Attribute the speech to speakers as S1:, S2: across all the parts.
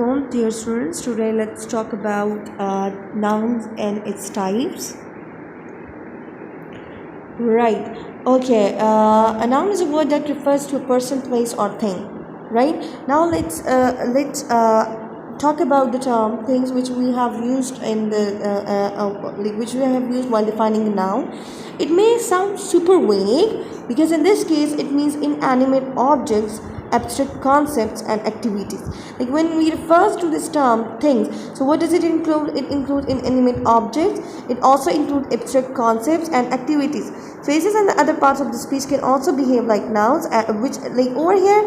S1: Assalamualaikum, dear students. Today let's talk about nouns and its types. Right. Okay. A noun is a word that refers to a person, place, or thing. Right. Now let's talk about the term things which we have used in the which we have used while defining the noun. It may sound super vague because in this case it means inanimate objects, abstract concepts and activities. Like when we refers to this term things, so what does it include? It includes inanimate objects. It also includes abstract concepts and activities. Faces and the other parts of the speech can also behave like nouns, which like over here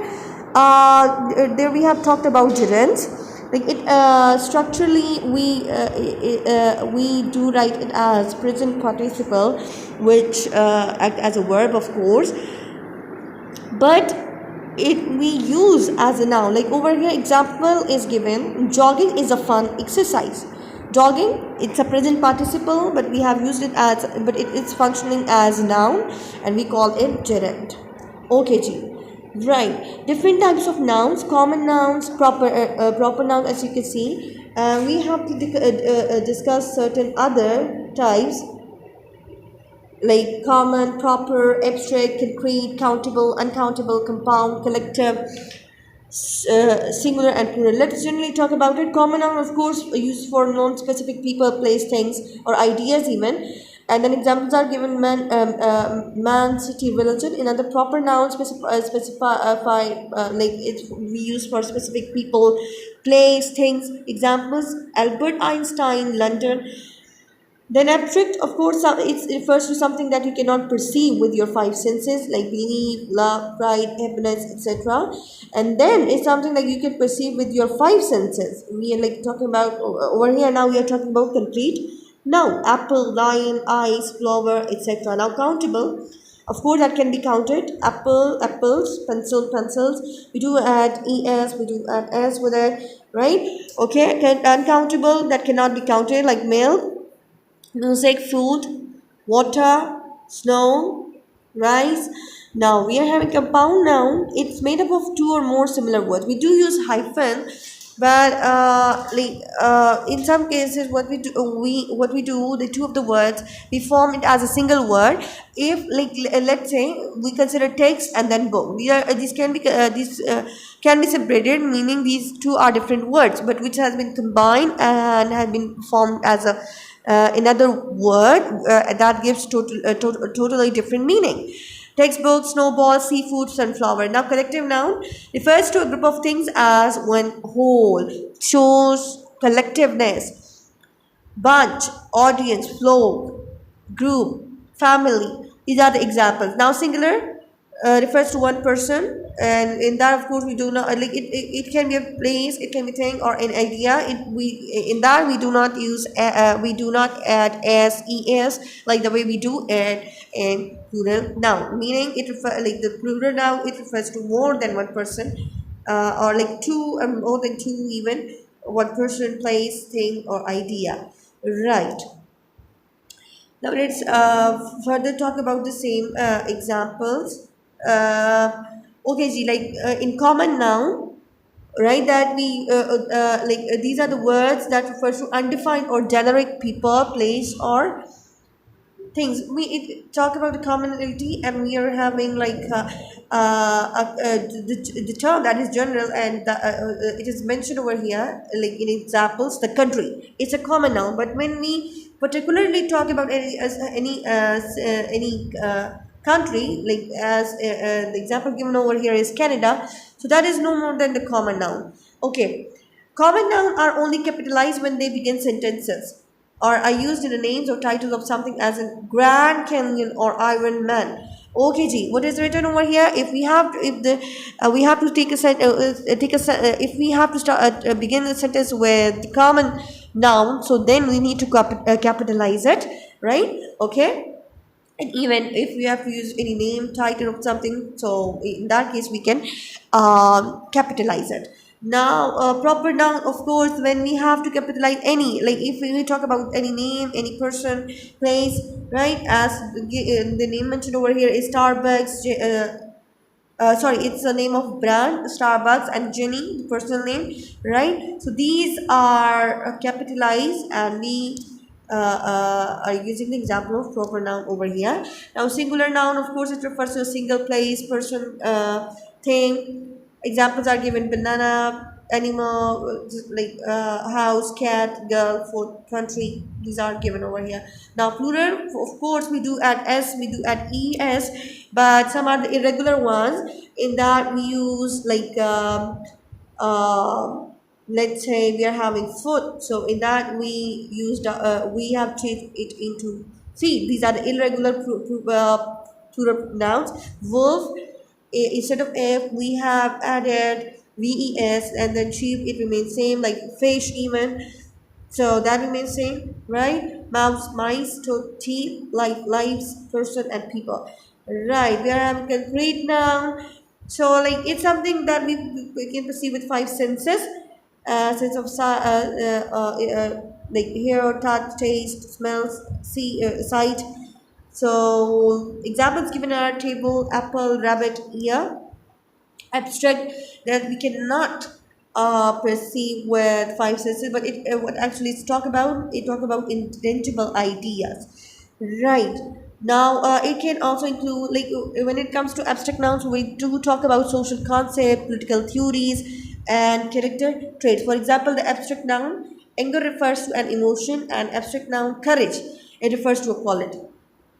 S1: there we have talked about gerunds. Like it structurally we do write it as present participle, which act as a verb, of course, but it we use as a noun. Like over here example is given, jogging is a fun exercise. Jogging, it's a present participle, but we have used it as, but it's functioning as a noun and we call it gerund. Okay G. Right, different types of nouns, common nouns, proper nouns, as you can see. We have to discuss certain other types like common, proper, abstract, concrete, countable, uncountable, compound, collective, singular and plural. Let's generally talk about it. Common noun, of course, used for non-specific people, place, things, or ideas even. And then examples are given: man, city, religion. In other proper nouns specify like it's we use for specific people, place, things. Examples: Albert Einstein, London. Then abstract, of course, it refers to something that you cannot perceive with your five senses, like belief, love, pride, happiness, etc. And then it's something like you can perceive with your five senses. We are like talking about over here now. We are talking about concrete. Now, apple, lion, eyes, flower, etc. Now, countable. Of course, that can be counted. Apple, apples, pencil, pencils. We do add es, we do add s with it, right? Okay, uncountable, that cannot be counted, like milk, music, food, water, snow, rice. Now we are having compound noun. It's made up of two or more similar words. We do use hyphen, but in some cases, what we do, the two of the words, we form it as a single word. If let's say we consider text and then book, these can be separated, meaning these two are different words, but which has been combined and has been formed as a another word that gives totally different meaning. Textbook, snowball, seafood, sunflower. Now, collective noun refers to a group of things as one whole, shows collectiveness, bunch, audience, flow, group, family. These are the examples. Now, singular refers to one person, and in that, of course, we do not it can be a place, it can be thing or an idea. In that we do not use we do not add es like the way we do add in plural noun, meaning it like the plural noun, it refers to more than one person, or like two, more than two even, one person, place, thing or idea. Right. Now let's further talk about the same examples. Okay, G, in common noun, right? That we these are the words that refers to undefined or generic people, place, or things. We talk about the commonality, and we are having the term that is general, and it is mentioned over here, like in examples. The country, it's a common noun, but when we particularly talk about any country, like as the example given over here is Canada, so that is no more than the common noun. Okay, common noun are only capitalized when they begin sentences or are used in the names or titles of something, as in Grand Canyon or Iron Man. Okay, G, what is written over here? If we have to, if the we have to if we have to start begin the sentence with the common noun, so then we need to capitalize it, right? Okay. And even if we have to use any name, title of something, so in that case we can capitalize it. Now, proper noun, of course, when we have to capitalize any, like if we talk about any name, any person, place, right? As the name mentioned over here is Starbucks, sorry, it's the name of brand, Starbucks, and Jenny, the personal name, right? So these are capitalized, and we are using the example of proper noun over here. Now, singular noun, of course, it refers to a single place, person, thing. Examples are given: banana, animal, like house, cat, girl, food, country. These are given over here. Now, plural, of course, we do add s, we do add es, but some are the irregular ones. In that, we use like uh, let's say we are having foot, so in that we have changed it into feet. These are the irregular plural nouns. Wolf, instead of f we have added ves, and then sheep, it remains same, like fish even, so that remains same, right? Mouse, mice, toad, teeth, life, lives, person, and people. Right, we are having concrete noun. So, like, it's something that we can perceive with five senses. Sense of like hear, touch, taste, smells, see, sight. So, examples given are table, apple, rabbit, ear. Abstract, that we cannot perceive with five senses, but it what actually it's talk about, it talk about intangible ideas, right? Now it can also include, like, when it comes to abstract nouns, we do talk about social concept, political theories, and character traits. For example, the abstract noun anger refers to an emotion, and abstract noun courage, it refers to a quality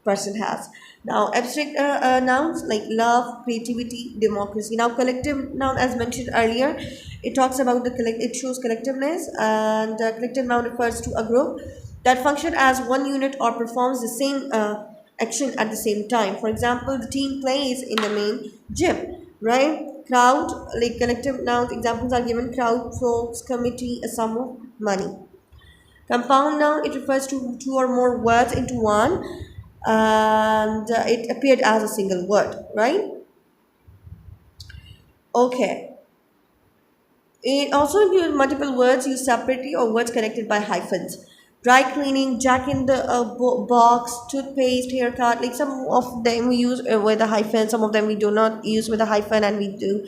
S1: person has. Now, abstract nouns like love, creativity, democracy. Now, collective noun, as mentioned earlier, it talks about the collect. It shows collectiveness, and collective noun refers to a group that function as one unit or performs the same action at the same time. For example, the team plays in the main gym, right? Crowd, like collective nouns, examples are given: crowd, folks, committee, a sum of money. Compound noun, it refers to two or more words into one, and it appeared as a single word, right? Okay. It also includes multiple words used separately or words connected by hyphens. Dry cleaning, jack in the box, toothpaste, haircut. Like some of them we use with a hyphen, some of them we do not use with a hyphen, and we do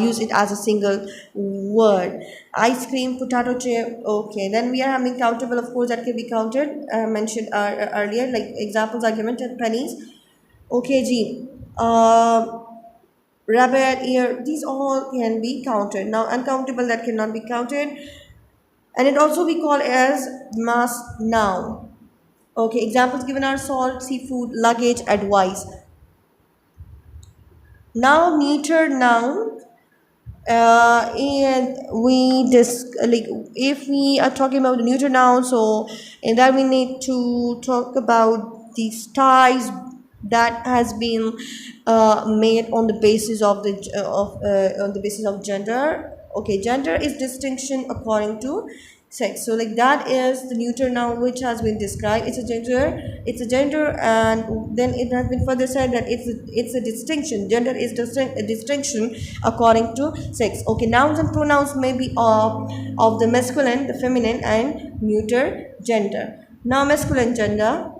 S1: use it as a single word. Ice cream, potato chip. Okay, then we are having countable, of course, that can be counted. Mentioned earlier, like examples are given: 10 pennies. Okay, G. Rabbit, ear, these all can be counted. Now, uncountable, that cannot be counted. And it also we call as mass noun. Okay, examples given are salt, seafood, luggage, advice. Now, neuter noun, and like if we are talking about the neuter noun, so in that we need to talk about these ties that has been made on the basis of the on the basis of gender. Okay, gender is distinction according to sex, so like that is the neuter noun which has been described. It's a gender, and then it has been further said that it's a distinction. Gender is a distinction according to sex. Okay, nouns and pronouns may be of the masculine, the feminine, and neuter gender. Now, masculine gender,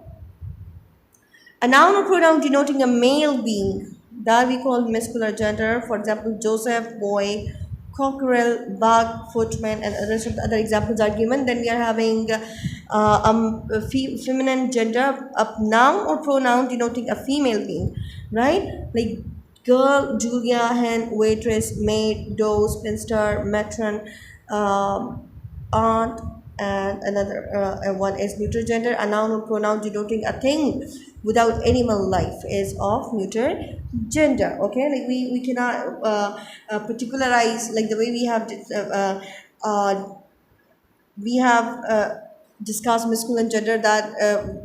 S1: a noun or pronoun denoting a male being, that we call masculine gender. For example, Joseph, boy, cockerel, bug, footman, and others of the other examples are given. Then we are having feminine gender, a noun or pronoun denoting a female being, right? Like girl, Julia, hen, waitress, maid, doe, spinster, matron, aunt, and another one is neuter gender. A noun or pronoun denoting a thing without animal life is of neuter gender. Okay, like we cannot particularize, like the way we have discussed masculine gender, that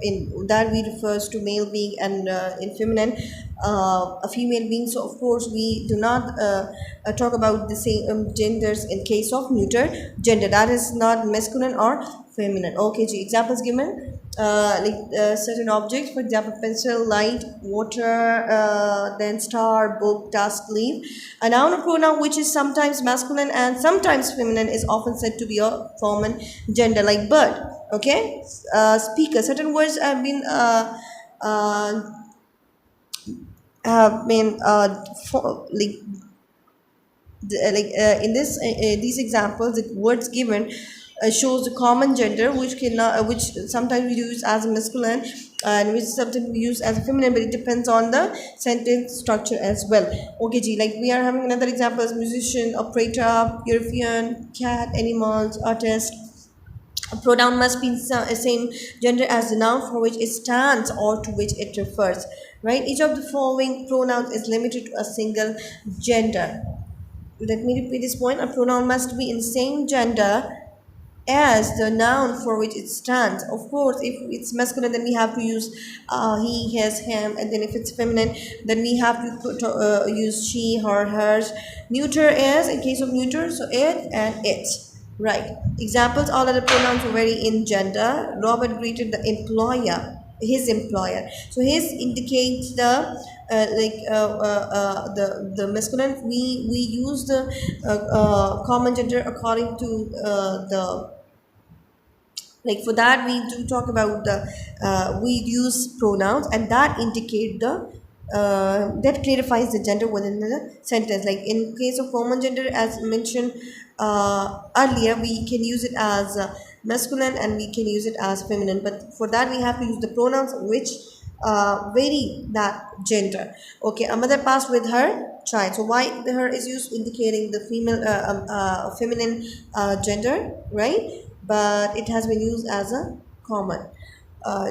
S1: in that we refers to male being, and in feminine a female being. So of course we do not talk about the same genders in case of neuter gender, that is not masculine or feminine. Okay, G, examples given, certain objects, for example, pencil, light, water, then star, book, task, leaf. A noun or pronoun which is sometimes masculine and sometimes feminine is often said to be a common gender, like bird. Okay, speaker, certain words have been have been like in this these examples, the words given shows the common gender, which can which sometimes we use as a masculine and which sometimes we use as a feminine, but it depends on the sentence structure as well. Okay ji, like we are having another example as musician, operator, European, cat, animals, artist. A pronoun must be same gender as the noun for which it stands or to which it refers. Right? Each of the following pronouns is limited to a single gender. Let me repeat this point. A pronoun must be in same gender as the noun for which it stands. Of course, if it's masculine, then we have to use he, his, him, and then if it's feminine, then we have to use she, her, hers. Neuter is, in case of neuter, so it and it. Right. Examples, all other pronouns vary in gender. Robert greeted the employer, his employer. So his indicates the the masculine. We use the common gender according to the, like for that we do talk about the we use pronouns and that indicate the that clarifies the gender within the sentence. Like in case of common gender, as mentioned earlier, we can use it as masculine and we can use it as feminine, but for that we have to use the pronouns which vary that gender. Okay, a mother passed with her child. So why the her is used, indicating the female feminine gender, right? But it has been used as a common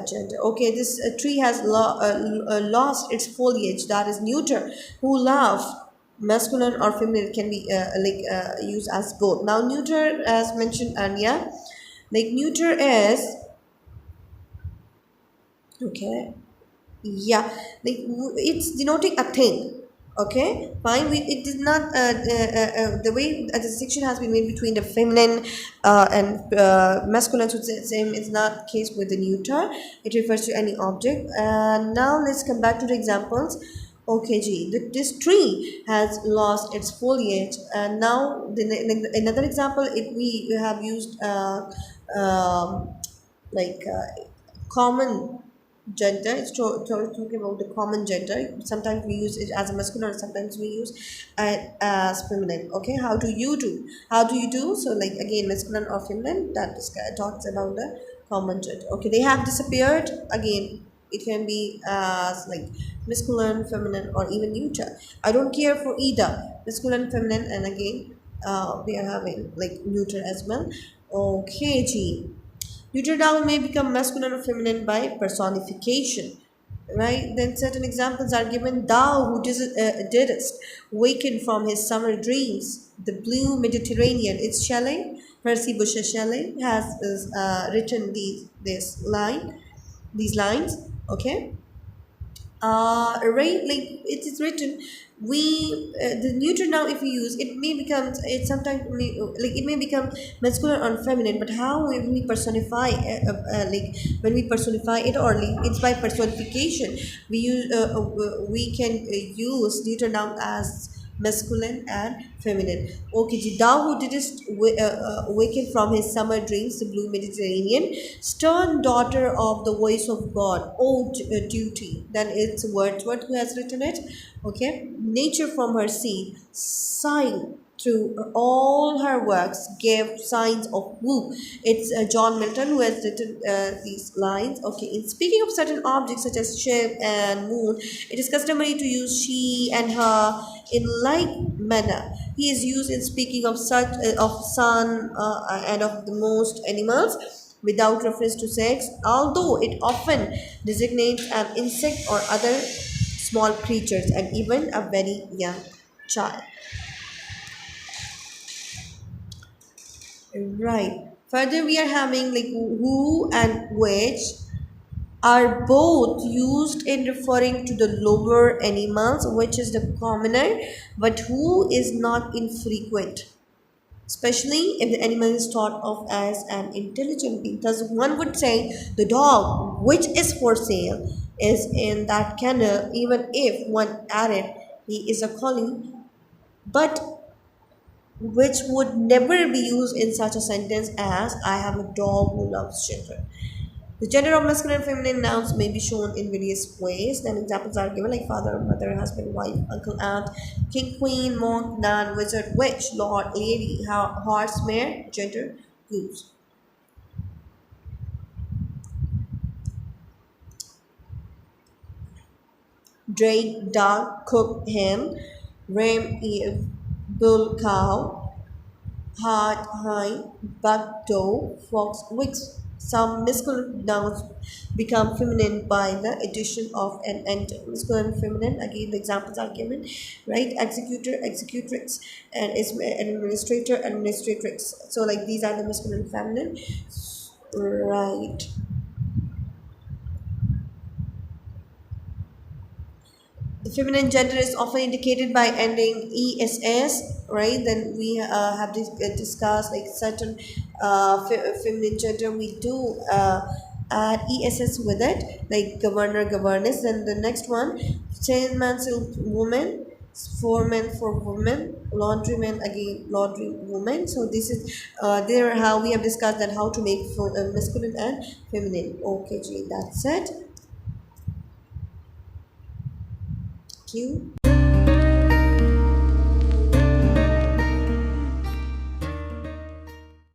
S1: gender. Okay, this tree has lost its foliage. That is neuter. Who laugh, masculine or feminine, can be used as both. Now neuter, as mentioned earlier, like neuter is, okay, yeah, like it's denoting a thing. Okay, fine. It is not the way the distinction has been made between the feminine and masculine. So it's same. It's not case with the neuter. It refers to any object. And now let's come back to the examples. Okay, G. This tree has lost its foliage, and now another example. We have used like common gender. It's talking about the common gender. Sometimes we use it as a masculine, or sometimes we use it as feminine. Okay, how do you do? How do you do? So like again, masculine or feminine. That is, talks about the common gender. Okay, they have disappeared. Again, it can be as like masculine, feminine, or even neuter. I don't care for either masculine, feminine, and again, we are having like neuter as well. Okay, G. Neuter noun may become masculine or feminine by personification. Right? Then certain examples are given. Thou who didst waken from his summer dreams, the blue Mediterranean. It's Shelley, Percy Busher Shelley has written these lines. Okay, right, like it is written, we the neuter noun, if we use it, may become, it sometimes may, like it may become masculine or feminine, but how when we personify like when we personify it, or like, it's by personification. We can use neuter noun as masculine and feminine. Okay, ji, thou who didst waken from his summer dreams, the blue Mediterranean, stern daughter of the voice of God, oh duty. Then it's Wordsworth who has written it. Okay, nature from her seed, sign through all her works, gave signs of woo. It's John Milton who has written these lines. Okay, in speaking of certain objects such as ship and moon, it is customary to use she and her in like manner. He is used in speaking of such of sun and of the most animals without reference to sex, although it often designates an insect or other small creatures and even a very young child. Right. Further, we are having like who and which are both used in referring to the lower animals, which is the commoner, but who is not infrequent, especially if the animal is thought of as an intelligent being. Thus, one would say the dog, which is for sale, is in that kennel, even if one added he is a collie, but which would never be used in such a sentence as I have a dog who loves children. The gender of masculine and feminine nouns may be shown in various ways. Then examples are given like father, mother, husband, wife, uncle, aunt, king, queen, monk, nun, wizard, witch, lord, lady, horse, mare, gender, goose. Drake, dog, cook, hen, ram, eve, bull, cow, hart, hind, buck, doe, fox, wix. Some masculine nouns become feminine by the addition of an end. Masculine and feminine, again, the examples are given, right? Executor, executrix, and is an administrator, administratrix. So, like, these are the masculine and feminine, right? The feminine gender is often indicated by ending ess, right? Then we have discussed like certain feminine gender. We do add ess with it, like governor, governess. Then the next one, chainman, silk woman, foreman for women, laundryman again, laundry woman. So this is there how we have discussed that how to make masculine and feminine. Okay, Jane, that's it. Thank you.